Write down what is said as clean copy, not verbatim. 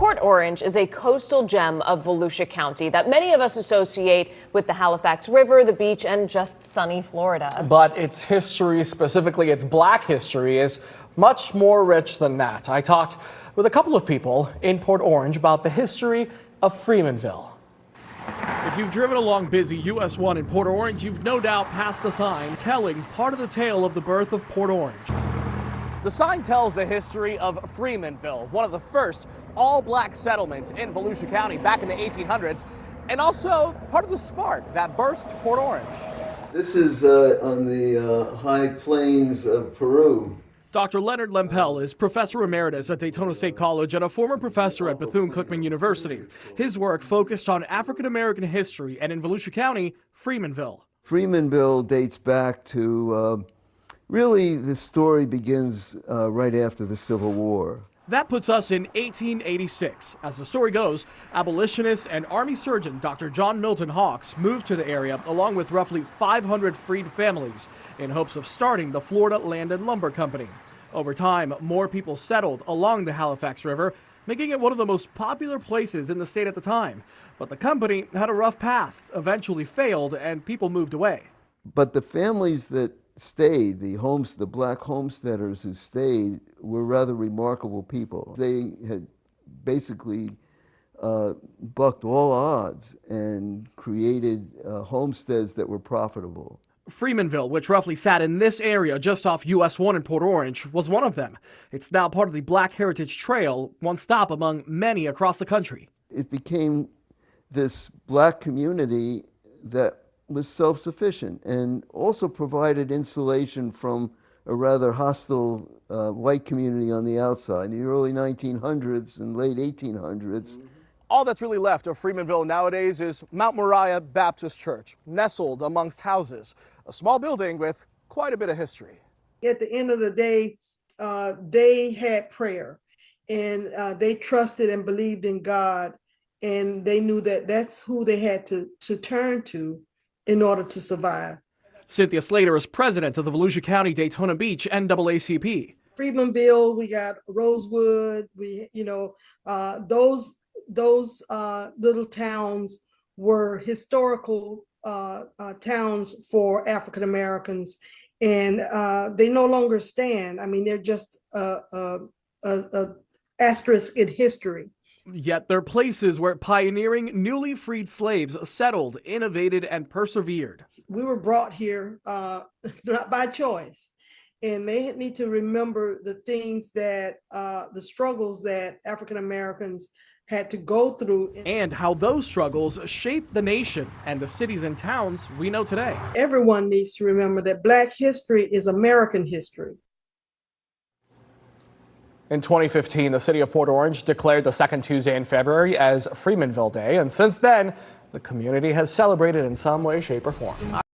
Port Orange is a coastal gem of Volusia County that many of us associate with the Halifax River, the beach, and just sunny Florida. But its history, specifically its Black history, is much more rich than that. I talked with a couple of people in Port Orange about the history of Freemanville. If you've driven along busy US 1 in Port Orange, you've no doubt passed a sign telling part of the tale of the birth of Port Orange. The sign tells the history of Freemanville, one of the first all-black settlements in Volusia County back in the 1800s, and also part of the spark that birthed Port Orange. This is on the high plains of Peru. Dr. Leonard Lempel is professor emeritus at Daytona State College and a former professor at Bethune-Cookman University. His work focused on African-American history and in Volusia County, Freemanville. Freemanville dates back to really, the story begins right after the Civil War. That puts us in 1886. As the story goes, abolitionist and Army surgeon Dr. John Milton Hawks moved to the area along with roughly 500 freed families in hopes of starting the Florida Land and Lumber Company. Over time, more people settled along the Halifax River, making it one of the most popular places in the state at the time. But the company had a rough path, eventually failed, and people moved away. But the families that stayed, the black homesteaders who stayed, were rather remarkable people. They had basically bucked all odds and created homesteads that were profitable. Freemanville, which roughly sat in this area just off US 1 in Port Orange, was one of them. It's now part of the Black Heritage Trail, one stop among many across the country. It became this black community that was self-sufficient and also provided insulation from a rather hostile white community on the outside in the early 1900s and late 1800s. All that's really left of Freemanville nowadays is Mount Moriah Baptist Church, nestled amongst houses, a small building with quite a bit of history. At the end of the day, they had prayer, and they trusted and believed in God, and they knew that that's who they had to turn to in order to survive. Cynthia Slater is president of the Volusia County Daytona Beach NAACP. Freemanville, we got Rosewood, those little towns were historical towns for African Americans, and they no longer stand. I mean, they're just a asterisk in history. Yet they're places where pioneering, newly freed slaves settled, innovated, and persevered. We were brought here not by choice, and they need to remember the things that, the struggles that African Americans had to go through. And how those struggles shaped the nation and the cities and towns we know today. Everyone needs to remember that Black history is American history. In 2015, the city of Port Orange declared the second Tuesday in February as Freemanville Day, and since then, the community has celebrated in some way, shape, or form.